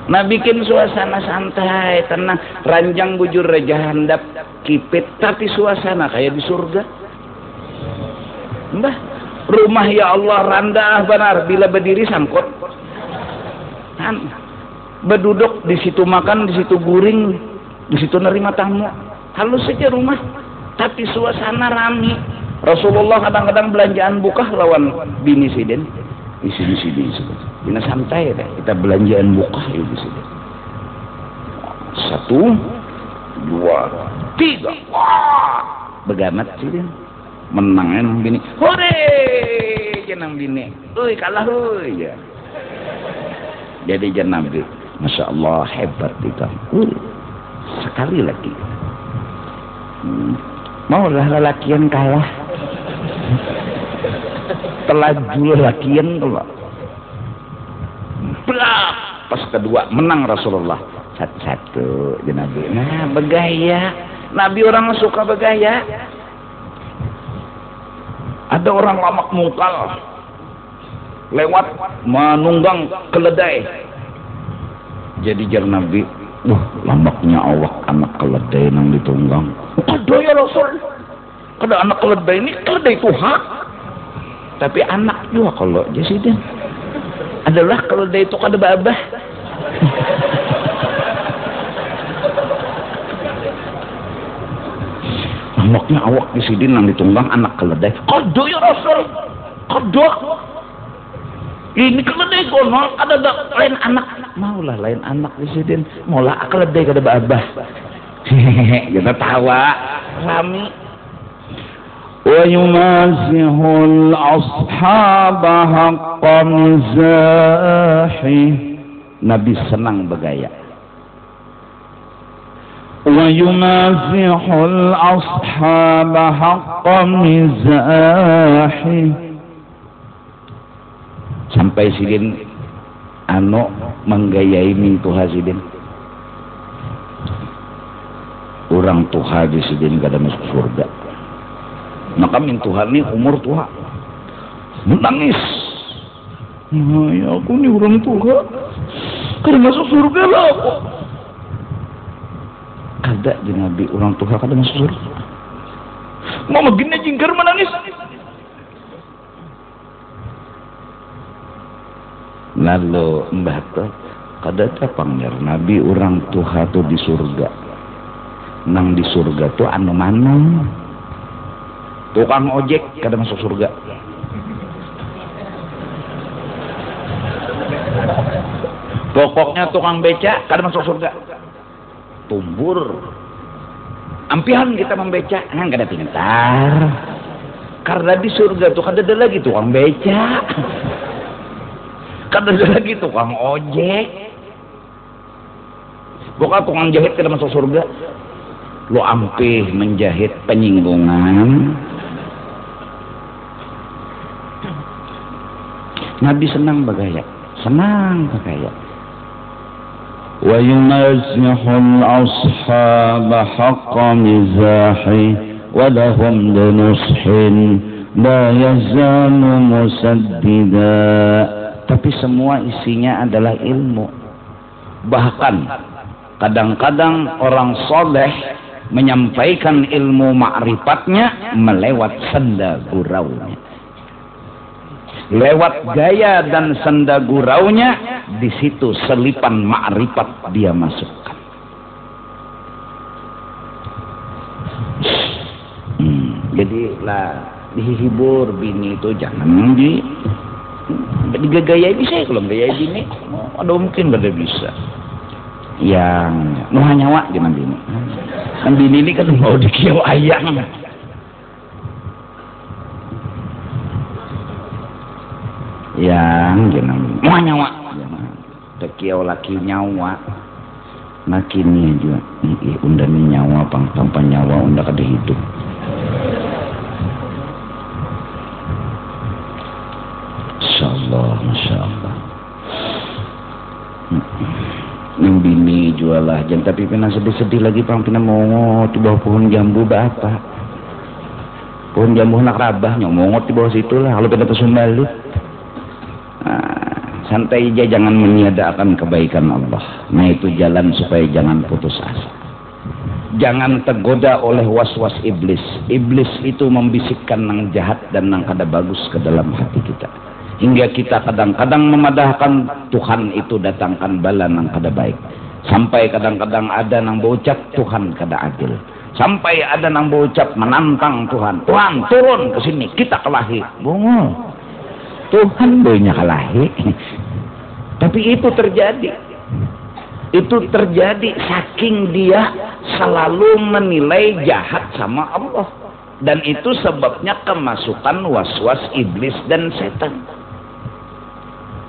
Nah bikin suasana santai, tenang, ranjang bujur reja handap kipit, tapi suasana kayak di surga. Mbah, rumah ya Allah randah benar bila berdiri sangkut. Berduduk di situ makan, di situ guring, di situ nerima tamu. Halus saja rumah, tapi suasana rami. Rasulullah kadang-kadang belanjaan buka lawan bini siden. Di sini. Bina santai deh, kita belanjaan buka ya di sini. 1, 2, 3. Wah, begamat siden. Menangnya nang bini. Hore, jenang bini. Oi kalah oi ya. Jadi jangan nabi. Masya Allah hebat kita. Sekali lagi. Maulah lelakian kalah. Telaju lelakian tuh. Belak. Pas kedua menang Rasulullah. Satu Nabi. Nah bergaya. Nabi orang suka bergaya. Ada orang lamak mungkal lewat menunggang keledai. Jadi jar Nabi, lamaknya awak anak keledai nang ditunggang. Kada ya Rasul. Kada anak keledai ini keledai Tuhan. Tapi anak juga kalau jasiden adalah keledai itu kada babah. Lamaknya awak jasiden nang ditunggang anak keledai. Kada ya Rasul. Kada. Ini keledai kono ada lain anak. Maulah lain anak presiden, maulah keledai kada babah. Kita tawa rami. Wa yumazihul ashaba haqqan zahi. Nabi senang bergaya. Wa yumazihul ashaba haqqan zahi. Sampai sidin menggayai mintu hasidin orang tuha di sidin kada masuk surga. Maka mintuhan ini umur tuha menangis. Nah, ya aku nih orang tua kada masuk surga lah aku. Kada di Nabi orang tua kada masuk surga. Mau begini jingkar menangis. Lalu mbah tuh kada panggil Nabi orang tua tuh di surga. Nang di surga tuh anu mana? Tukang ojek kada masuk surga. Pokoknya tukang beca kada masuk surga. Tumbur. Ampihan kita membeca, kada pintar. Karena di surga tuh kada ada lagi tukang beca. Kada ada lagi tukang ojek. Bukan tukang jahit kada masuk surga. Lo ampih menjahit penyinggungan. Nabi senang bagaya. Senang bagaya. ويمزح الأصحاب حق مزاحه ولهم لنصح لا يزال مسددا. Tapi semua isinya adalah ilmu. Bahkan kadang-kadang orang soleh menyampaikan ilmu ma'rifatnya melewat senda guraunya. Lewat gaya dan senda guraunya, di situ selipan ma'rifat dia masukkan. Jadi lah dihibur bini itu jangan digagayai bisa kalau gaya bini. Ada mungkin kada bisa. Yang mau nyawa jangan bini. Kan bini ini kan mau dikiau ayang. Yang jangan mau nyawa. Tekiau laki nyawa. Laki ni juga. Unda ni nyawa tanpa nyawa unda kada hidup. Insyaallah, masyaallah. Yang bini jualah jangan tapi pernah sedih-sedih lagi pang pernah mongot di bawah pohon jambu bapak. Pohon jambu nak rabah mongot di bawah situ lah kalau pernah pesumbalit. Santai aja, jangan meniadakan kebaikan Allah. Nah itu jalan supaya jangan putus asa. Jangan tergoda oleh was-was iblis. Iblis itu membisikkan nang jahat dan nang kada bagus ke dalam hati kita. Hingga kita kadang-kadang memadahkan Tuhan itu datangkan bala nang kada baik. Sampai kadang-kadang ada nang berucap Tuhan kada adil. Sampai ada nang berucap menantang Tuhan. Tuhan turun ke sini kita kelahi. Bungo. Tuhan boynya kalahi. Tapi itu terjadi. Itu terjadi saking dia selalu menilai jahat sama Allah. Dan itu sebabnya kemasukan was-was iblis dan setan.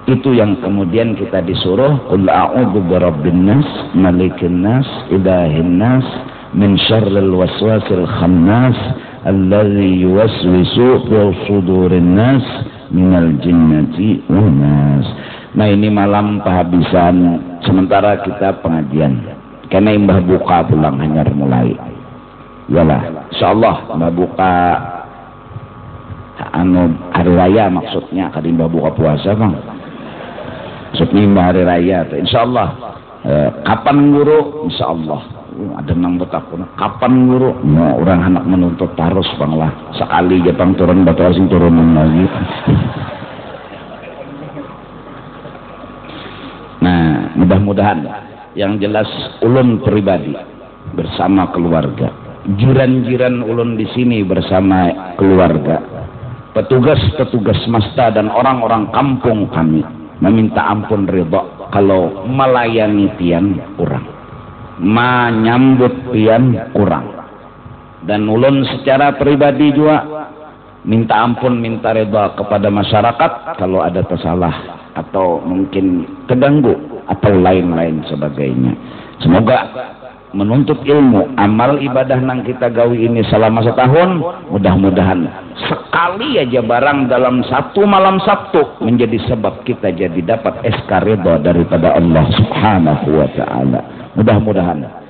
Itu yang kemudian kita disuruh qul a'udzu birabbin nas, malikin nas, ilahin nas, min syarril waswasil khannas alladzi yuwaswisu fi sudurin nas minal jinnati wan nas. Nah ini malam penghabisan sementara kita pengajian. Karena imbah buka pulang hanya mulai. Yalah, insyaallah imbah buka hari raya maksudnya kada imbah buka puasa bang. Maksudnya imbah hari raya insyaallah. Kapan guru? Insyaallah. Ada nang betakuna kapan guru mau orang anak menuntut tarus bang lah sekali aja bang turun batu asing turunin lagi. Nah mudah-mudahan yang jelas ulun pribadi bersama keluarga, jiran-jiran ulun di sini bersama keluarga, petugas-petugas masta dan orang-orang kampung kami meminta ampun ridha kalau melayani pian kurang, menyambut pian kurang. Dan ulun secara pribadi juga minta ampun, minta ridha kepada masyarakat kalau ada tersalah atau mungkin terganggu atau lain-lain sebagainya. Semoga menuntut ilmu, amal ibadah nang kita gawi ini selama setahun, mudah-mudahan sekali aja barang dalam satu malam Sabtu menjadi sebab kita jadi dapat SK ridha daripada Allah Subhanahu wa taala. Mudah-mudahan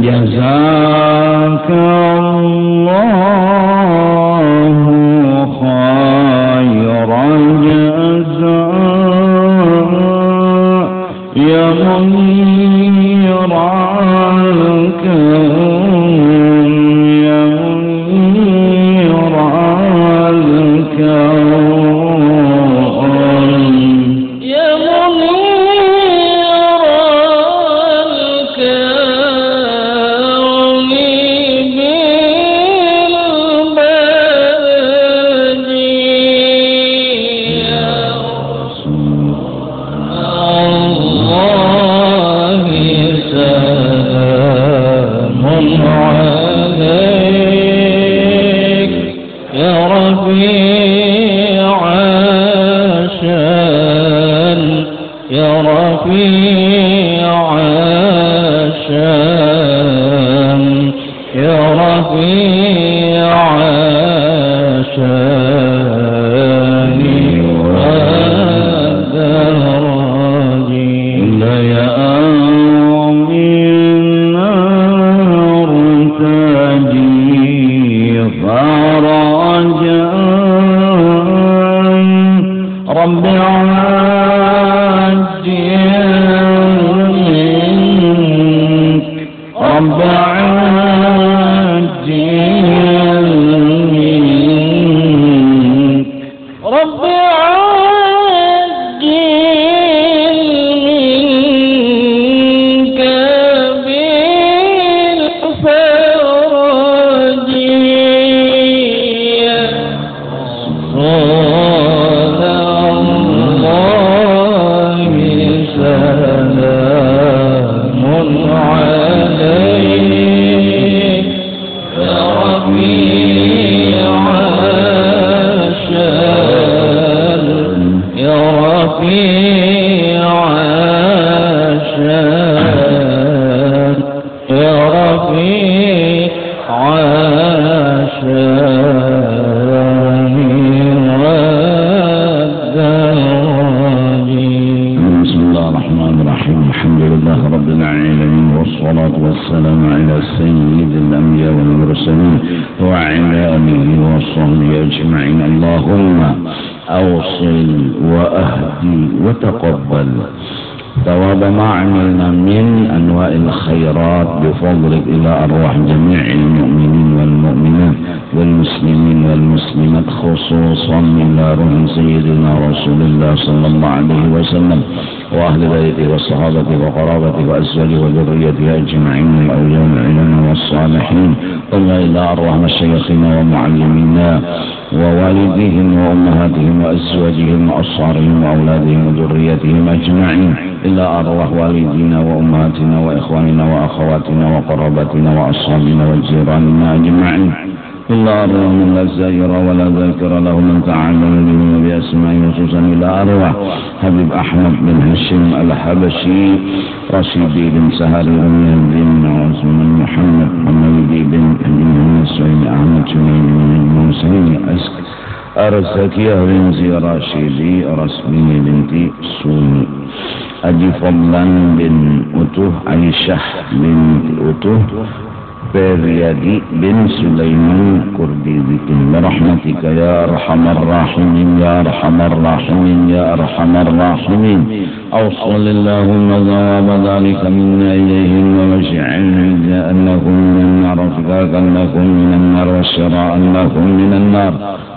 وجزاك الله خير الجزاء يا منير الكون يا منير الكون يا منير الكون بالبديع يا رسول الله سلام عليك يا رفيع الشان يا رفيع الشان يا رفيع الشان والدرج لا يا النار تجي فرجا رب عجل رب عجل رب عجل منك بالفرج يا رسول الله سلام عليك يا رفيع الشان يا رفيع الشان يا رفيع الشان والدرج بسم الله الرحمن الرحيم الحمد لله رب العالمين والصلاة والسلام على سيد الأنبياء والمرسلين وعلى آله وصحبه أجمعين اللهم أوصل وأهدي وتقبل ثواب ما عملنا من أنواع الخيرات بفضلك إلى أرواح جميع المؤمنين والمؤمنات والمسلمين والمسلمات خصوصا إلى روح سيدنا رسول الله صلى الله عليه وسلم وأهل بيته وصحابته وقرابته وأزواجه وذريته أجمعين من الأولياء والعلماء والصالحين ثم إلى أرواح مشايخنا ومعلمينا ووالديهم وأمهاتهم وأزواجهم وأصهارهم وأولادهم وذريتهم أجمعين إلى أرواح والدينا وأمهاتنا وإخواننا وأخواتنا وقرابتنا وأصحابنا وجيراننا أجمعين إلا أرواح من لا زائر ولا ذاكر له من تعلم به بأسمائه خصوصا إلى أرواح حبيب أحمد بن هشام الحبشي رشيدي بن سهر بن عثمان محمد بن سعيد أحمد شميل بن المرسلين أرسكية بنت راشدي رسمي بنت سوني أجي فضلان بن أتوه عيشة بنت أتوه بريادي بن سليمان كردي بكم برحمتك يا أرحم الراحمين يا أرحم الراحمين يا أرحم الراحمين أوصل اللهم ثواب ذلك منا إليهم ومشعل جاء لكم من النار وفكاكا لكم من النار وشراء لكم من النار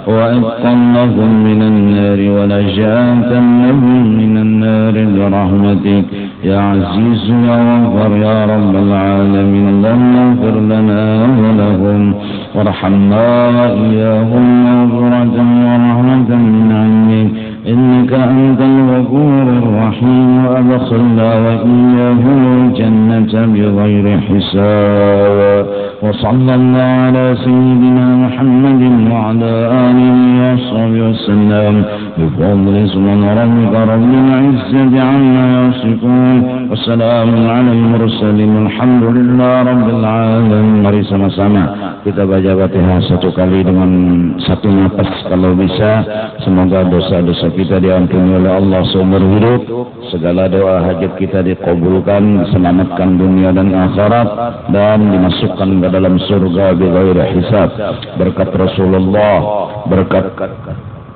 وإتقا لكم من النار ونجاة لكم من النار برحمتك يا عزيز يا غفر يا رب العالمين اللهم اغفر لنا ولهم وارحمنا وإياهم مغفرة ورحمة من عندك إنك أنت الغفور الرحيم وأدخلنا وإياهم الجنة بغير حساب وصلى الله على سيدنا محمد وعلى آله وصحبه وسلم بفضل سبحان ربك رب العزة عما يصفون والسلام على المرسلين الحمد لله رب العالمين. Mari sama-sama kita baca Fatihah satu kali dengan satu nafas kalau bisa. Semoga dosa-dosa kita diampuni oleh Allah seumur hidup, segala doa hajat kita dikabulkan, diselamatkan dunia dan akhirat, dan dimasukkan ke dalam surga bighairi hisab. Berkat Rasulullah, berkat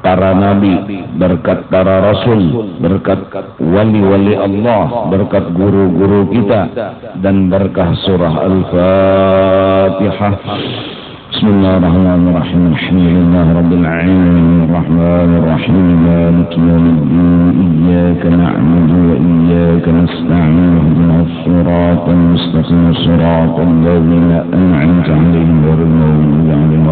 para nabi, berkat para rasul, berkat wali-wali Allah, berkat guru-guru kita, dan berkah surah Al-Fatihah. Bismillahirrahmanirrahim. Alhamdulillahi rabbil alamin arrahmanir rahim maliki yaumiddin iyyaka na'budu wa iyyaka nasta'in ihdinas siratal mustaqim siratal ladzina an'amta 'alaihim ghairil maghdubi 'alaihim